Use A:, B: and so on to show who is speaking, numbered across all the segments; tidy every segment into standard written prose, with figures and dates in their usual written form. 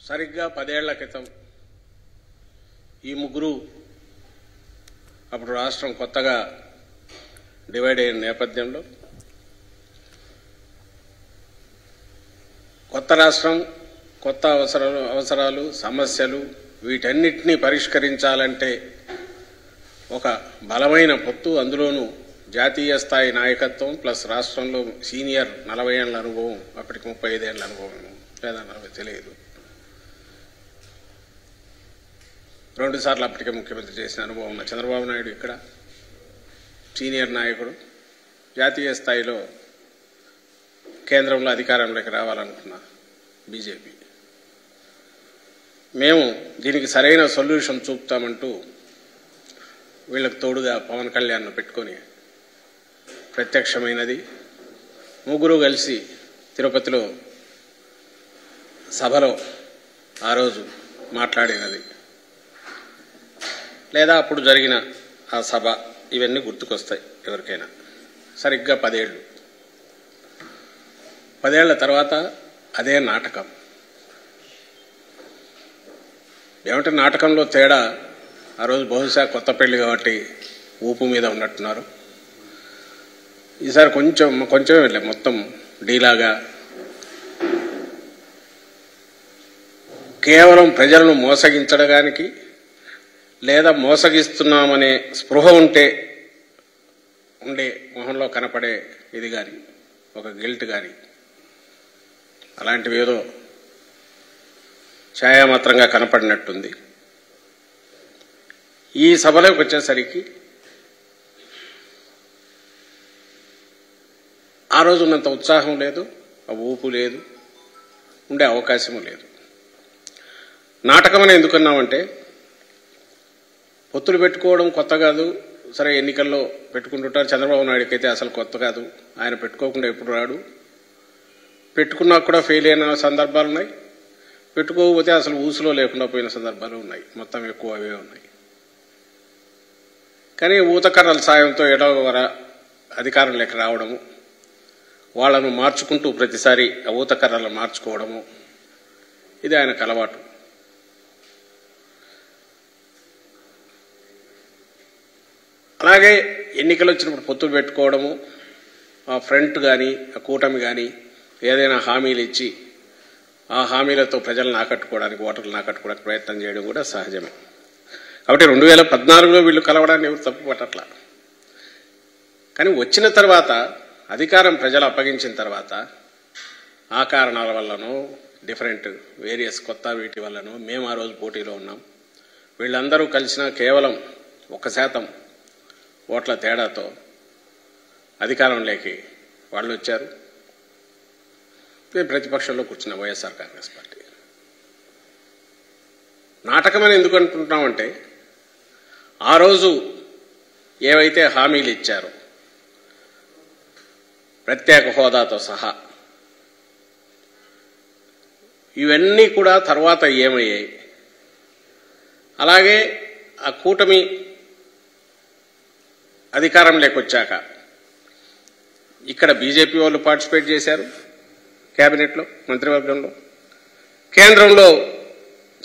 A: సరిగ్గా 10 ఏళ్ల క్రితం ఈ ముగ్గురు అప్పుడు రాష్ట్రం కొత్తగా డివైడ్ అయిన నేపథ్యంలో కొత్త రాష్ట్రం, కొత్త అవసరాలు, సమస్యలు వీటన్నిటినీ పరిష్కరించాలంటే ఒక బలమైన పొత్తు, అందులోనూ జాతీయ స్థాయి నాయకత్వం ప్లస్ రాష్ట్రంలో సీనియర్ 40 ఏళ్ల అనుభవం, అప్పటికి 35 ఏళ్ల అనుభవం లేదా 40 తెలియదు, 2 సార్లు అప్పటికే ముఖ్యమంత్రి చేసిన అనుభవం ఉన్న చంద్రబాబు నాయుడు ఇక్కడ సీనియర్ నాయకుడు, జాతీయ స్థాయిలో కేంద్రంలో అధికారంలోకి రావాలనుకున్న బీజేపీ. మేము దీనికి సరైన సొల్యూషన్ చూపుతామంటూ వీళ్ళకు తోడుగా పవన్ కళ్యాణ్ను పెట్టుకొని ప్రత్యక్షమైనది. ముగ్గురు కలిసి తిరుపతిలో సభలో ఆ రోజు మాట్లాడినది లేదా అప్పుడు జరిగిన ఆ సభ ఇవన్నీ గుర్తుకొస్తాయి ఎవరికైనా. సరిగ్గా 10 ఏళ్ళు, 10 ఏళ్ల తర్వాత అదే నాటకం. ఏమంటే నాటకంలో తేడా ఆ రోజు బహుశా కొత్త పెళ్లి కాబట్టి ఊపు మీద ఉన్నట్టున్నారు. ఈసారి కొంచెం వెళ్ళే మొత్తం డీలాగా కేవలం ప్రజలను మోసగించడానికి లేదా మోసగిస్తున్నామనే స్పృహ ఉండే మొహంలో కనపడే ఇది కానీ ఒక గిల్ట్ కానీ అలాంటివి ఏదో ఛాయామాత్రంగా కనపడినట్టుంది. ఈ సభలోకి వచ్చేసరికి ఆ రోజు ఉన్నంత ఉత్సాహం లేదు, ఆ ఊపు లేదు, ఉండే అవకాశము లేదు. నాటకం అని ఎందుకన్నామంటే పొత్తులు పెట్టుకోవడం కొత్త కాదు. సరే, ఎన్నికల్లో పెట్టుకుంటుంటారు. చంద్రబాబు నాయుడుకి అయితే అసలు కొత్త కాదు. ఆయన పెట్టుకోకుండా ఎప్పుడు రాడు. పెట్టుకున్నా కూడా ఫెయిల్ అయిన సందర్భాలు ఉన్నాయి. పెట్టుకోకపోతే అసలు ఊసులో లేకుండా పోయిన సందర్భాలు ఉన్నాయి. మొత్తం ఎక్కువ అవే ఉన్నాయి. కానీ ఊతకర్రల సాయంతో ఎడవర అధికారంలోకి రావడము, వాళ్లను మార్చుకుంటూ ప్రతిసారి ఆ ఊతకర్రలను మార్చుకోవడము, ఇది ఆయనకు అలవాటు. అలాగే ఎన్నికలు వచ్చినప్పుడు పొత్తులు పెట్టుకోవడము, ఆ ఫ్రంట్ కానీ ఆ కూటమి కానీ ఏదైనా హామీలు ఇచ్చి ఆ హామీలతో ప్రజలను ఆకట్టుకోవడానికి, ఓటర్లను ఆకట్టుకోవడానికి ప్రయత్నం చేయడం కూడా సహజమే. కాబట్టి 2014లో వీళ్ళు కలవడాన్ని ఎవరు తప్పు పట్టట్లా. కానీ వచ్చిన తర్వాత అధికారం ప్రజలు అప్పగించిన తర్వాత ఆ కారణాల వల్లనో డిఫరెంట్ వేరియస్ కొత్త వీటి వల్లనో మేము ఆ రోజు పోటీలో ఉన్నాం. వీళ్ళందరూ కలిసిన కేవలం 1% ఓట్ల తేడాతో అధికారంలోకి వాళ్ళు వచ్చారు. మేము ప్రతిపక్షంలో కూర్చున్న వైఎస్ఆర్ కాంగ్రెస్ పార్టీ. నాటకమని ఎందుకు అనుకుంటున్నామంటే ఆ రోజు ఏవైతే హామీలు ఇచ్చారో ప్రత్యేక హోదాతో సహా ఇవన్నీ కూడా తర్వాత ఏమయ్యాయి. అలాగే ఆ కూటమి అధికారంలోకి వచ్చాక ఇక్కడ బీజేపీ వాళ్ళు పార్టిసిపేట్ చేశారు కేబినెట్లో, మంత్రివర్గంలో. కేంద్రంలో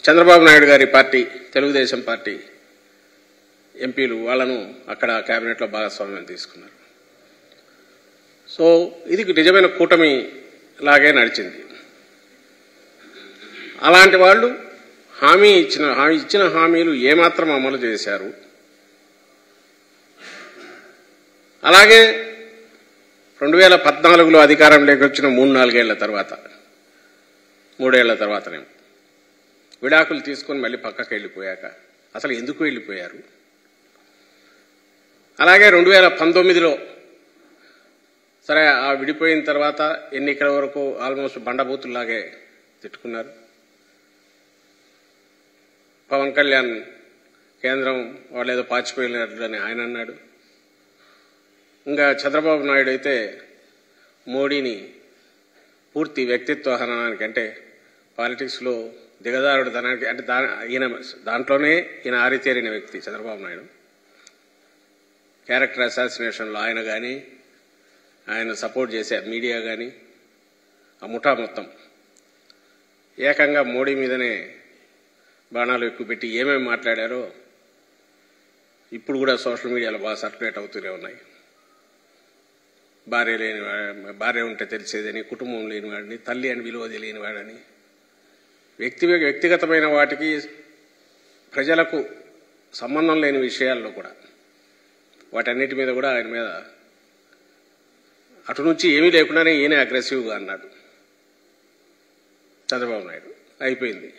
A: చంద్రబాబు నాయుడు గారి పార్టీ, తెలుగుదేశం పార్టీ ఎంపీలు వాళ్ళను అక్కడ కేబినెట్లో భాగస్వామ్యం తీసుకున్నారు. సో ఇది నిజమైన కూటమి లాగే నడిచింది. అలాంటి వాళ్ళు ఇచ్చిన హామీలు ఏమాత్రం అమలు చేశారు. అలాగే 2014లో అధికారంలోకి వచ్చిన 3-4 ఏళ్ల తర్వాత, 3 ఏళ్ల తర్వాతనే విడాకులు తీసుకొని మళ్ళీ పక్కకి వెళ్ళిపోయాక అసలు ఎందుకు వెళ్ళిపోయారు. అలాగే 2019లో సరే ఆ విడిపోయిన తర్వాత ఎన్నికల వరకు ఆల్మోస్ట్ బండబూతుల్లాగే తిట్టుకున్నారు. పవన్ కళ్యాణ్ కేంద్రం వాళ్ళేదో పాచిపోయినట్లని ఆయన అన్నాడు. ఇంకా చంద్రబాబు నాయుడు అయితే మోడీని పూర్తి వ్యక్తిత్వ హననానికి, అంటే పాలిటిక్స్లో దిగజారుడు ధనానికి, అంటే దాంట్లోనే ఈయన ఆరితేరిన వ్యక్తి చంద్రబాబు నాయుడు. క్యారెక్టర్ అసాసినేషన్లో ఆయన కానీ, ఆయన సపోర్ట్ చేసే మీడియా కానీ, ఆ ముఠా మొత్తం ఏకంగా మోడీ మీదనే బాణాలు ఎక్కువ పెట్టి ఏమేమి మాట్లాడారో ఇప్పుడు కూడా సోషల్ మీడియాలో బాగా సర్క్యులేట్ అవుతూనే ఉన్నాయి. భార్య ఉంటే తెలిసేదని, కుటుంబం లేనివాడిని, తల్లి అని విలువ తెలియనివాడని, వ్యక్తిగతమైన వాటికి ప్రజలకు సంబంధం లేని విషయాల్లో కూడా వాటన్నిటి మీద కూడా ఆయన మీద అటు నుంచి ఏమీ లేకుండానే ఈయనే అగ్రెసివ్గా అన్నాడు చంద్రబాబు నాయుడు. అయిపోయింది.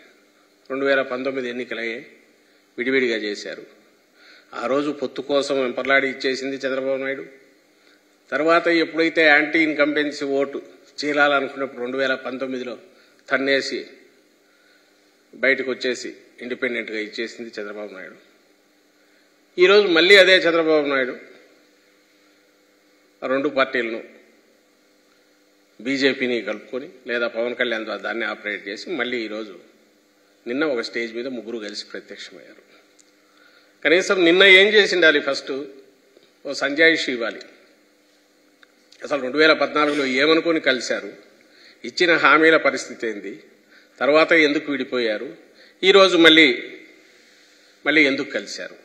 A: 2019 ఎన్నికలయ్యే విడివిడిగా చేశారు. ఆ రోజు పొత్తు కోసం వెంపర్లాడి ఇచ్చేసింది చంద్రబాబు నాయుడు. తర్వాత ఎప్పుడైతే యాంటీ ఇన్కంబెన్సీ ఓటు చీలాలనుకున్నప్పుడు 2019లో తన్నేసి బయటకు వచ్చేసి ఇండిపెండెంట్గా ఇచ్చేసింది చంద్రబాబు నాయుడు. ఈరోజు మళ్ళీ అదే చంద్రబాబు నాయుడు ఆ రెండు పార్టీలను బీజేపీని కలుపుకొని లేదా పవన్ కళ్యాణ్ ద్వారా దాన్ని ఆపరేట్ చేసి మళ్ళీ ఈరోజు నిన్న ఒక స్టేజ్ మీద ముగ్గురు కలిసి ప్రత్యక్షమయ్యారు. కనీసం నిన్న ఏం చేసి ఉండాలి? ఫస్ట్ ఓ సంజాయిషి ఇవ్వాలి. అసలు 2014లో ఏమనుకొని కలిశారు, ఇచ్చిన హామీల పరిస్థితి ఏంది, తర్వాత ఎందుకు విడిపోయారు, ఈరోజు మళ్ళీ ఎందుకు కలిశారు?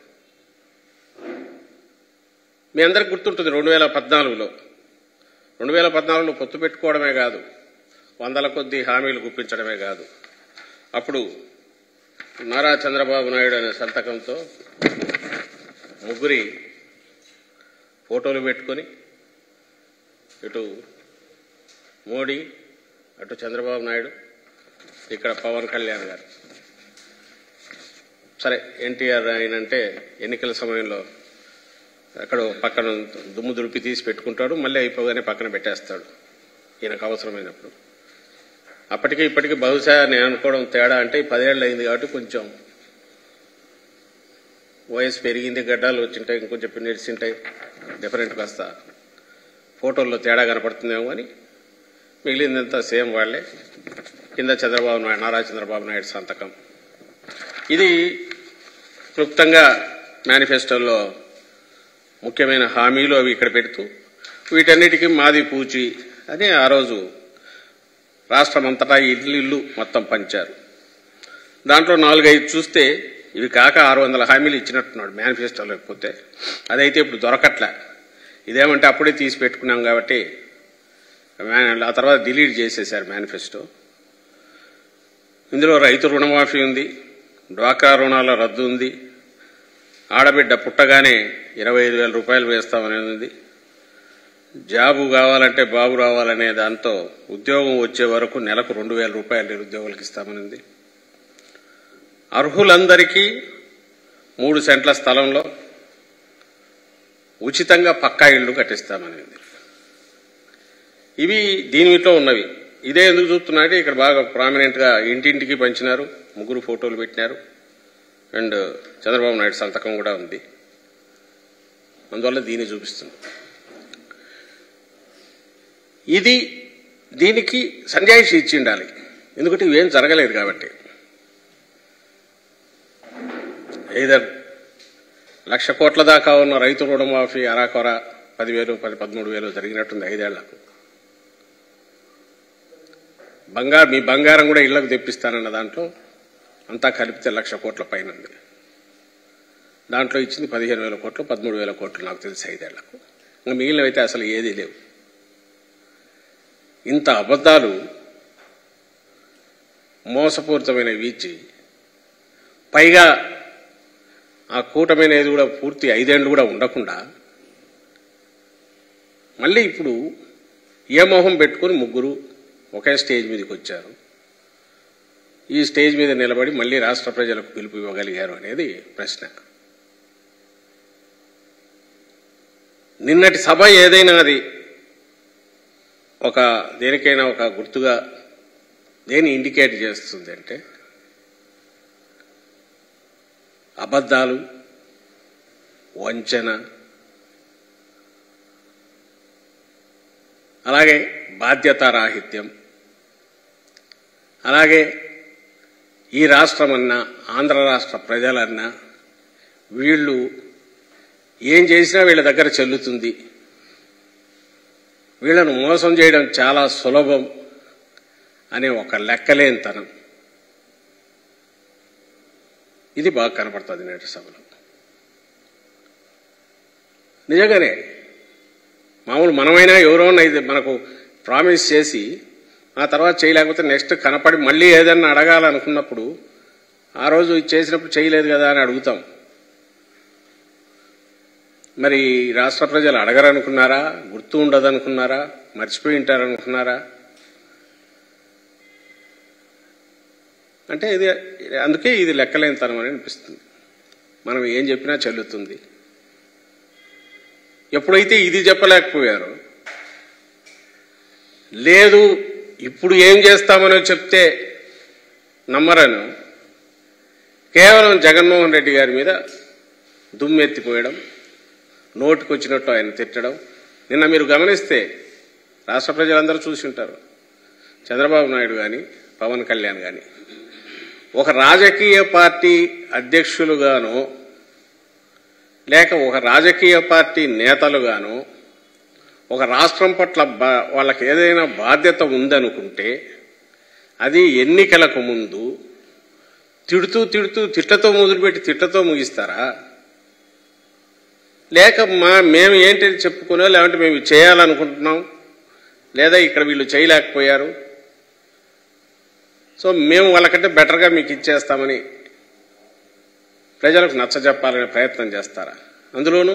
A: మీ అందరికి గుర్తుంటుంది 2014లో పొత్తు పెట్టుకోవడమే కాదు, వందల కొద్దీ హామీలు గుప్పించడమే కాదు, అప్పుడు నారా చంద్రబాబు నాయుడు అనే సంతకంతో ముగ్గురి ఫోటోలు పెట్టుకొని ఇటు మోడీ, అటు చంద్రబాబు నాయుడు, ఇక్కడ పవన్ కళ్యాణ్ గారు. సరే, ఎన్టీఆర్ ఆయనంటే ఎన్నికల సమయంలో ఎక్కడో పక్కన దుమ్ము దులిపి తీసి పెట్టుకుంటాడు, మళ్ళీ అయిపోగానే పక్కన పెట్టేస్తాడు ఈయనకు అవసరమైనప్పుడు. అప్పటికి ఇప్పటికీ బహుశా నేను అనుకోవడం తేడా అంటే 10 ఏళ్ళు అయింది కాబట్టి కొంచెం వయసు పెరిగింది, గడ్డాలు వచ్చింటాయి, ఇంకొంచెం నెడిసింటాయి, డిఫరెంట్ కాస్త ఫోటోల్లో తేడా కనపడుతుందేమో అని మిగిలిందంతా సేమ్ వాళ్లే. కింద చంద్రబాబు నాయుడు, నారా చంద్రబాబు నాయుడు సంతకం. ఇది క్లుప్తంగా మేనిఫెస్టోలో ముఖ్యమైన హామీలు అవి ఇక్కడ పెడుతూ వీటన్నిటికీ మాది పూచి అని ఆ రోజు రాష్ట్రం అంతటా ఇల్లు మొత్తం పంచారు. దాంట్లో 4-5 చూస్తే ఇవి కాక 600 హామీలు ఇచ్చినట్టున్నాడు మేనిఫెస్టోలో. లేకపోతే అదైతే ఇప్పుడు దొరకట్లే. ఇదేమంటే అప్పుడే తీసి పెట్టుకున్నాం కాబట్టి ఆ తర్వాత డిలీట్ చేసేశారు మేనిఫెస్టో. ఇందులో రైతు రుణమాఫీ ఉంది, డ్వాక్రా రుణాల రద్దు ఉంది, ఆడబిడ్డ పుట్టగానే 25,000 రూపాయలు వేస్తామనేది ఉంది, జాబు కావాలంటే బాబు రావాలనే దాంతో ఉద్యోగం వచ్చే వరకు నెలకు 2,000 రూపాయలు నిరుద్యోగులకు ఇస్తామనింది, అర్హులందరికీ 3 సెంట్ల స్థలంలో ఉచితంగా పక్కా ఇళ్లు కట్టిస్తామనేది. ఇవి దీనిలో ఉన్నవి. ఇదే ఎందుకు చూస్తున్నారంటే ఇక్కడ బాగా ప్రామినెంట్ గా ఇంటింటికి పంచినారు, ముగ్గురు ఫోటోలు పెట్టినారు, అండ్ చంద్రబాబు నాయుడు సంతకం కూడా ఉంది. అందువల్ల దీన్ని చూపిస్తుంది. దీనికి సంజాయిషి ఇచ్చి ఉండాలి, ఎందుకంటే ఇవేం జరగలేదు కాబట్టి. ఏదర్ 1,00,000 కోట్ల దాకా ఉన్న రైతు రుణమాఫీ అరాకొర 10,000, 13,000 జరిగినట్టుంది 5 ఏళ్లకు. మీ బంగారం కూడా ఇళ్లకు తెప్పిస్తానన్న దాంట్లో అంతా కలిపితే 1,00,000 కోట్ల పైన ఉంది. దాంట్లో ఇచ్చింది 15,000 కోట్లు, 13,000 కోట్లు నాకు తెలిసి 5 ఏళ్లకు. ఇంకా మిగిలినవైతే అసలు ఏదీ లేవు. ఇంత అబద్దాలు మోసపూరితమైనవి ఇచ్చి పైగా ఆ కూటమి అనేది కూడా పూర్తి 5 ఏళ్లు కూడా ఉండకుండా మళ్ళీ ఇప్పుడు ఏ మొహం పెట్టుకుని ముగ్గురు ఒకే స్టేజ్ మీదకి వచ్చారు. ఈ స్టేజ్ మీద నిలబడి మళ్ళీ రాష్ట్ర ప్రజలకు పిలుపు ఇవ్వగలిగారు అనేది ప్రశ్న. నిన్నటి సభ ఏదైనా అది దేనికైనా ఒక గుర్తుగా దేని ఇండికేట్ చేస్తుంది అంటే అబద్ధాలు, వంచన, అలాగే బాధ్యతారాహిత్యం, అలాగే ఈ రాష్ట్రమన్నా ఆంధ్ర రాష్ట్ర ప్రజలన్నా వీళ్ళు ఏం చేసినా వీళ్ళ దగ్గర చెల్లుతుంది, వీళ్లను మోసం చేయడం చాలా సులభం అనే ఒక లెక్కలేనితనం. ఇది బాగా కనపడుతుంది నేటి సభలో. నిజంగానే మామూలు మనమైనా ఎవరోనా ఇది మనకు ప్రామిస్ చేసి ఆ తర్వాత చేయలేకపోతే నెక్స్ట్ కనపడి మళ్ళీ ఏదన్నా అడగాలనుకున్నప్పుడు ఆ రోజు చేసినప్పుడు చేయలేదు కదా అని అడుగుతాం. మరి రాష్ట్ర ప్రజలు అడగరనుకున్నారా, గుర్తు ఉండదనుకున్నారా, మర్చిపోయి ఉంటారనుకున్నారా? అంటే ఇది అందుకే ఇది లెక్కలేనితనం అని అనిపిస్తుంది. మనం ఏం చెప్పినా చెల్లుతుంది. ఎప్పుడైతే ఇది చెప్పలేకపోయారో, లేదు ఇప్పుడు ఏం చేస్తామనో చెప్తే నమ్మరను కేవలం జగన్మోహన్ రెడ్డి గారి మీద దుమ్మెత్తిపోయడం, నోటికొచ్చినట్టు ఆయన తిట్టడం. నిన్న మీరు గమనిస్తే రాష్ట్ర ప్రజలందరూ చూసి ఉంటారు. చంద్రబాబు నాయుడు కానీ పవన్ కళ్యాణ్ కానీ ఒక రాజకీయ పార్టీ అధ్యక్షులుగానో లేక ఒక రాజకీయ పార్టీ నేతలుగానో ఒక రాష్ట్రం పట్ల వాళ్ళకి ఏదైనా బాధ్యత ఉందనుకుంటే అది ఎన్నికలకు ముందు తిట్టతో మొదలుపెట్టి తిట్టతో ముగిస్తారా? లేక మేము ఏంటి చెప్పుకునో, లేదంటే మేము చేయాలనుకుంటున్నాం, లేదా ఇక్కడ వీళ్ళు చేయలేకపోయారు సో మేము వాళ్ళకంటే బెటర్గా మీకు ఇచ్చేస్తామని ప్రజలకు నచ్చజెప్పాలనే ప్రయత్నం చేస్తారా? అందులోనూ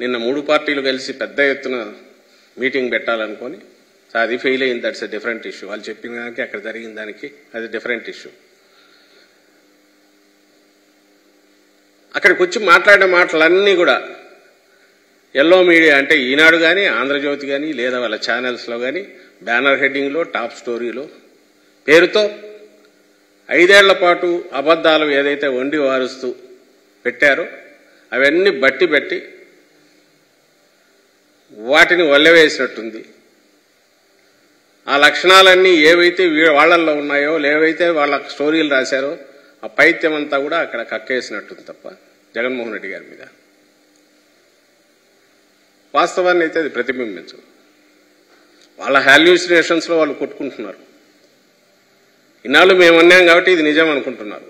A: నిన్న 3 పార్టీలు కలిసి పెద్ద ఎత్తున మీటింగ్ పెట్టాలనుకొని అది ఫెయిల్ అయింది. That's a different issue. వాళ్ళు చెప్పిన దానికి అక్కడ జరిగిన దానికి అది డిఫరెంట్ ఇష్యూ. అక్కడికి వచ్చి మాట్లాడిన మాటలన్నీ కూడా ఎల్లో మీడియా అంటే ఈనాడు కానీ, ఆంధ్రజ్యోతి కానీ, లేదా వాళ్ళ ఛానల్స్లో కానీ బ్యానర్ హెడ్డింగ్లో, టాప్ స్టోరీలో పేరుతో 5 ఏళ్ల పాటు అబద్ధాలు ఏదైతే వండి వారుస్తూ పెట్టారో అవన్నీ బట్టి పెట్టి వాటిని వల్లెవేసినట్టుంది. ఆ లక్షణాలన్నీ ఏవైతే వాళ్ళల్లో ఉన్నాయో, ఏవైతే వాళ్ళ స్టోరీలు రాశారో ఆ పైత్యం అంతా కూడా అక్కడ కక్కేసినట్టుంది తప్ప జగన్మోహన్ రెడ్డి గారి మీద వాస్తవాన్ని అయితే అది ప్రతిబింబించదు. వాళ్ళ హాల్యూసినేషన్స్లో వాళ్ళు కొట్టుకుంటున్నారు. ఇన్నాళ్ళు మేము అన్నాం కాబట్టి ఇది నిజం అనుకుంటున్నారు.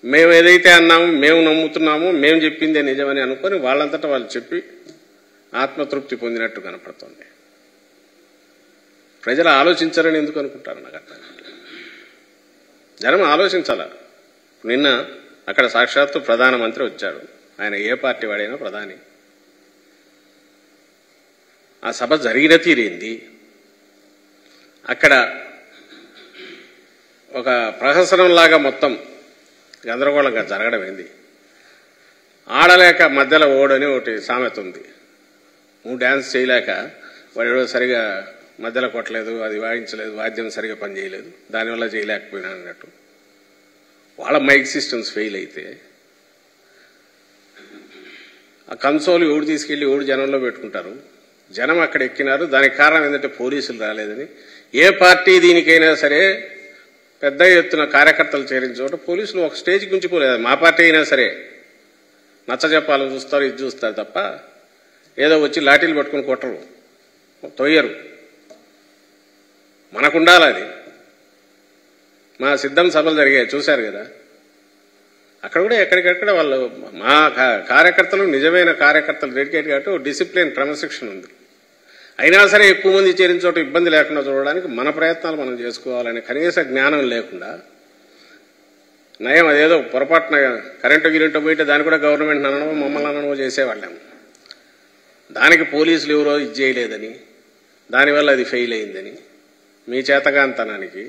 A: మేము ఏదైతే అన్నామో, మేము నమ్ముతున్నామో, మేము చెప్పిందే నిజమని అనుకొని వాళ్ళంతటా వాళ్ళు చెప్పి ఆత్మతృప్తి పొందినట్టు కనపడుతుంది. ప్రజలు ఆలోచించారని ఎందుకు అనుకుంటారు? నాకు అర్థం కాదు. జనం ఆలోచించాల. నిన్న అక్కడ సాక్షాత్తు ప్రధానమంత్రి వచ్చాడు. ఆయన ఏ పార్టీ వాడైనా ప్రధాని. ఆ సభ జరిగిన తీరేంది? అక్కడ ఒక ప్రహసనంలాగా మొత్తం గందరగోళంగా జరగడం ఏంది? ఆడలేక మధ్యలో ఓడని ఒకటి సామెత ఉంది. నువ్వు డ్యాన్స్ చేయలేక వాడు సరిగా మధ్యలో కొట్టలేదు, అది వాయించలేదు, వాద్యం సరిగా పనిచేయలేదు, దానివల్ల చేయలేకపోయినా అన్నట్టు. వాళ్ళ మైక్ సిస్టమ్స్ ఫెయిల్ అయితే ఆ కన్సోల్ ఎవడు తీసుకెళ్లి ఎవడు జనంలో పెట్టుకుంటారు. జనం అక్కడ ఎక్కినారు. దానికి కారణం ఏంటంటే పోలీసులు రాలేదని. ఏ పార్టీ దీనికైనా సరే పెద్ద ఎత్తున కార్యకర్తలు చేరిన చోట పోలీసులు ఒక స్టేజ్కి ఉంచిపోలేదు. మా పార్టీ అయినా సరే నచ్చజెప్పాలని చూస్తారు, ఇది చూస్తారు తప్ప ఏదో వచ్చి లాఠీలు పట్టుకుని కొట్టరు, తొయ్యరు. మనకుండాలి అది. మా సిద్ధం సభలు జరిగాయి చూశారు కదా. అక్కడ కూడా ఎక్కడికెక్కడ వాళ్ళు మా కార్యకర్తలు నిజమైన కార్యకర్తలు డెడికేట్ కాబట్టి డిసిప్లిన్, క్రమశిక్షణ ఉంది. అయినా సరే ఎక్కువ మంది చేరిన చోట ఇబ్బంది లేకుండా చూడడానికి మన ప్రయత్నాలు మనం చేసుకోవాలనే కనీస జ్ఞానం లేకుండా నయం అదేదో పొరపాటున కరెంటు గిరెంటు పోయితే దాన్ని కూడా గవర్నమెంట్ అనడమో మమ్మల్ని అనడమో చేసేవాళ్ళం. దానికి పోలీసులు ఎవరో ఇది చేయలేదని, దానివల్ల అది ఫెయిల్ అయిందని మీ చేతగాంతనానికి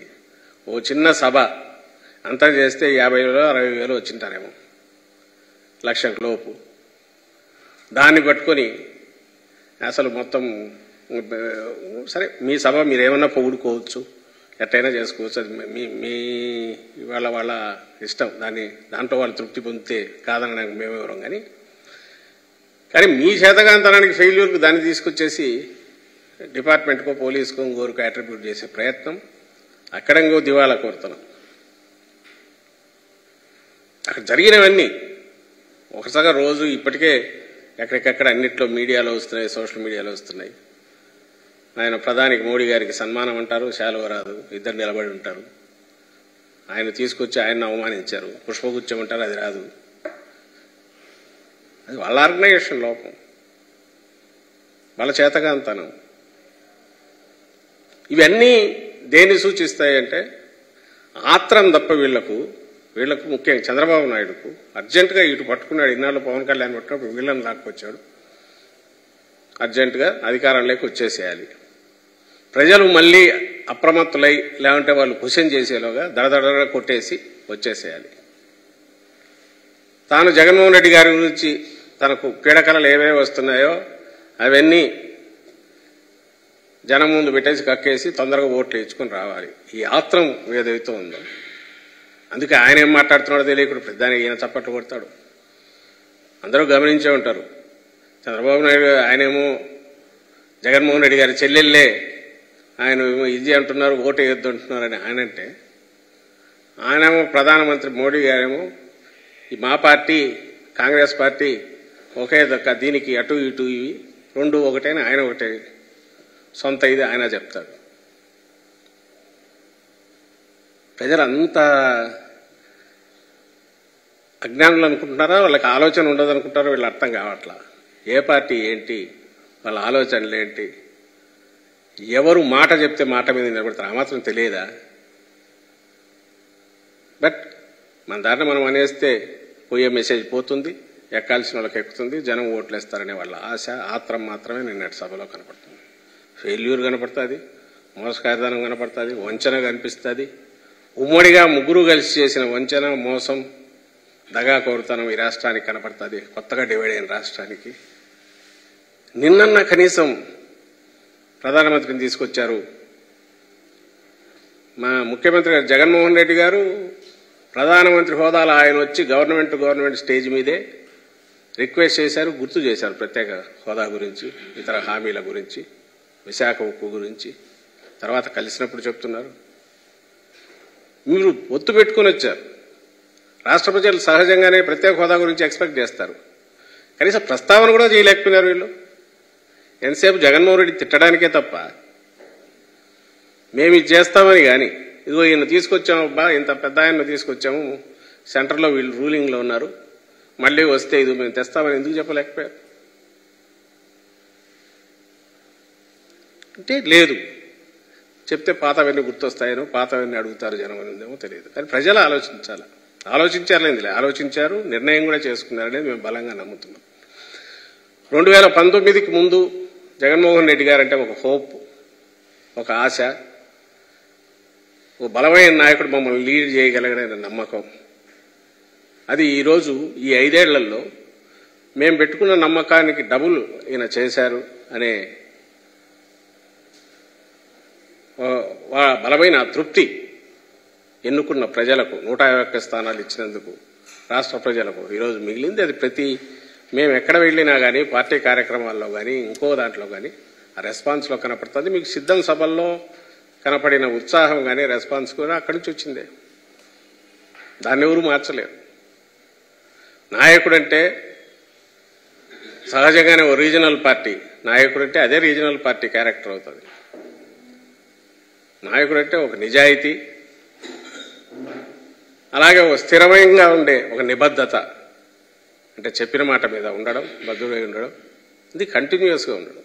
A: ఓ చిన్న సభ అంతా చేస్తే 50,000 60,000 వచ్చింటారేమో, 1,00,000 లోపు. దాన్ని పట్టుకొని అసలు మొత్తం సరే మీ సభ మీరేమన్నా పొగుడుకోవచ్చు, ఎట్టయినా చేసుకోవచ్చు, అది మీ వాళ్ళ ఇష్టం. దాంట్లో వాళ్ళు తృప్తి పొందితే కాదనడానికి మేమెవరం. కానీ మీ చేతగాంతనానికి ఫెయిల్యూర్కు దాన్ని తీసుకొచ్చేసి డిపార్ట్మెంట్కో పోలీసుకో ఇంకోరికి అట్రిబ్యూట్ చేసే ప్రయత్నం, అక్కడ ఇంకో దివాలా కోరుతున్నాం. అక్కడ జరిగినవన్నీ ఒకసారి రోజు ఇప్పటికే ఎక్కడికెక్కడ అన్నిట్లో మీడియాలో వస్తున్నాయి, సోషల్ మీడియాలో వస్తున్నాయి. ఆయన ప్రధానికి మోడీ గారికి సన్మానం అంటారు, శాలువ రాదు, ఇద్దరు నిలబడి ఉంటారు. ఆయన తీసుకొచ్చి ఆయన్ని అవమానించారు. పుష్పగుచ్చం అంటారు, అది రాదు. అది వాళ్ళ ఆర్గనైజేషన్ లోపం, వాళ్ళ చేతగాంతనం. ఇవన్నీ దేన్ని సూచిస్తాయంటే ఆత్రం తప్ప వీళ్లకు ముఖ్యంగా చంద్రబాబు నాయుడుకు అర్జెంటుగా ఇటు పట్టుకున్నాడు. ఇన్నాళ్ళు పవన్ కళ్యాణ్ పట్టుకున్నప్పుడు వీళ్ళని లాక్కొచ్చాడు. అర్జెంటుగా అధికారంలోకి వచ్చేసేయాలి. ప్రజలు మళ్ళీ అప్రమత్తులై లేకుంటే వాళ్ళు క్వశ్చన్ చేసేలోగా దడదడగా కొట్టేసి వచ్చేసేయాలి. తాను జగన్మోహన్ రెడ్డి గారి గురించి తనకు పీడకలలు ఏవేవి వస్తున్నాయో అవన్నీ జనం ముందు పెట్టేసి కక్కేసి తొందరగా ఓట్లు ఇచ్చుకొని రావాలి. ఈ ఆత్రం ఏదైతే ఉందో, అందుకే ఆయన ఏం మాట్లాడుతున్నాడో తెలియకుండా ప్రధాని ఈయన చప్పట్లు కొడతాడు. అందరూ గమనించే ఉంటారు. చంద్రబాబు నాయుడు ఆయనేమో జగన్మోహన్ రెడ్డి గారి చెల్లెళ్ళే ఆయన ఇది అంటున్నారు, ఓటు వేయొద్దు అంటున్నారని ఆయనంటే, ఆయనేమో ప్రధానమంత్రి మోడీ గారేమో మా పార్టీ కాంగ్రెస్ పార్టీ ఒకే దక్క, దీనికి అటు ఇటు ఇవి రెండు ఒకటేని ఆయన ఒకటే సొంత ఇది ఆయన చెప్తాడు. ప్రజలంతా అజ్ఞానులు అనుకుంటున్నారా, వాళ్ళకి ఆలోచన ఉండదు అనుకుంటారో వీళ్ళు అర్థం కావట్లా. ఏ పార్టీ ఏంటి, వాళ్ళ ఆలోచనలు ఏంటి, ఎవరు మాట చెప్తే మాట మీద నిలబడతారు, ఆ మాత్రం తెలియదా? బట్ మన దారిని మనం అనేస్తే పోయే మెసేజ్ పోతుంది, ఎక్కాల్సిన వాళ్ళకి ఎక్కుతుంది, జనం ఓట్లేస్తారనే వాళ్ళ ఆశ ఆత్రం మాత్రమే నిన్నటి సభలో కనపడుతుంది. ఫెయిల్యూర్ కనపడుతుంది, మోసకారితనం కనపడుతుంది, వంచన కనిపిస్తుంది. ఉమ్మడిగా ముగ్గురు కలిసి చేసిన వంచన, మోసం, దగా కోరుతనం ఈ రాష్ట్రానికి కనపడుతుంది, కొత్తగా డివైడ్ అయిన రాష్ట్రానికి. నిన్న కనీసం ప్రధానమంత్రిని తీసుకొచ్చారు. మా ముఖ్యమంత్రి గారు జగన్మోహన్ రెడ్డి గారు ప్రధానమంత్రి హోదాలో ఆయన వచ్చి గవర్నమెంట్ స్టేజ్ మీదే రిక్వెస్ట్ చేశారు, గుర్తు చేశారు ప్రత్యేక హోదా గురించి, ఇతర హామీల గురించి, విశాఖ ఉక్కు గురించి. తర్వాత కలిసినప్పుడు చెప్తున్నారు. మీరు ఒత్తు పెట్టుకుని వచ్చారు. రాష్ట్ర ప్రజలు సహజంగానే ప్రత్యేక హోదా గురించి ఎక్స్పెక్ట్ చేస్తారు. కనీసం ప్రస్తావన కూడా చేయలేకపోయినారు వీళ్ళు. ఎంతసేపు జగన్మోహన్ రెడ్డి తిట్టడానికే తప్ప మేము ఇది చేస్తామని కానీ, ఇదిగో ఈయన తీసుకొచ్చాము, అబ్బా ఇంత పెద్ద ఆయన తీసుకొచ్చాము, సెంటర్లో వీళ్ళు రూలింగ్లో ఉన్నారు, మళ్ళీ వస్తే ఇది మేము తెస్తామని ఎందుకు చెప్పలేకపోయారు అంటే? లేదు, చెప్తే పాతవన్నీ గుర్తొస్తాయనో, పాతవన్నీ అడుగుతారు జనం అనేదేమో తెలియదు. కానీ ప్రజలు ఆలోచించారు, నిర్ణయం కూడా చేసుకున్నారనేది మేము బలంగా నమ్ముతున్నాం. 2019కి ముందు జగన్మోహన్ రెడ్డి గారంటే ఒక హోప్, ఒక ఆశ, ఒక బలమైన నాయకుడు మమ్మల్ని లీడ్ చేయగలిగిన నమ్మకం. అది ఈరోజు ఈ 5 ఏళ్లలో మేము పెట్టుకున్న నమ్మకానికి డబుల్ ఈయన చేశారు అనే బలమైన తృప్తి ఎన్నుకున్న ప్రజలకు 151 స్థానాలు ఇచ్చినందుకు రాష్ట్ర ప్రజలకు ఈరోజు మిగిలింది. అది మేము ఎక్కడ వెళ్ళినా కానీ, పార్టీ కార్యక్రమాల్లో కానీ, ఇంకో దాంట్లో కానీ ఆ రెస్పాన్స్లో కనపడుతుంది. మీకు సిద్ధం సభల్లో కనపడిన ఉత్సాహం కానీ, రెస్పాన్స్ కూడా అక్కడి నుంచి వచ్చిందే. దాన్ని ఎవరు మార్చలేరు. నాయకుడంటే సహజంగానే ఓ రీజనల్ పార్టీ నాయకుడంటే అదే రీజనల్ పార్టీ క్యారెక్టర్ అవుతుంది. నాయకుడంటే ఒక నిజాయితీ, అలాగే ఒక స్థిరమైన ఉండే ఒక నిబద్ధత, అంటే చెప్పిన మాట మీద ఉండడం, బద్దుడై ఉండడం, ఇది కంటిన్యూస్గా ఉండడం.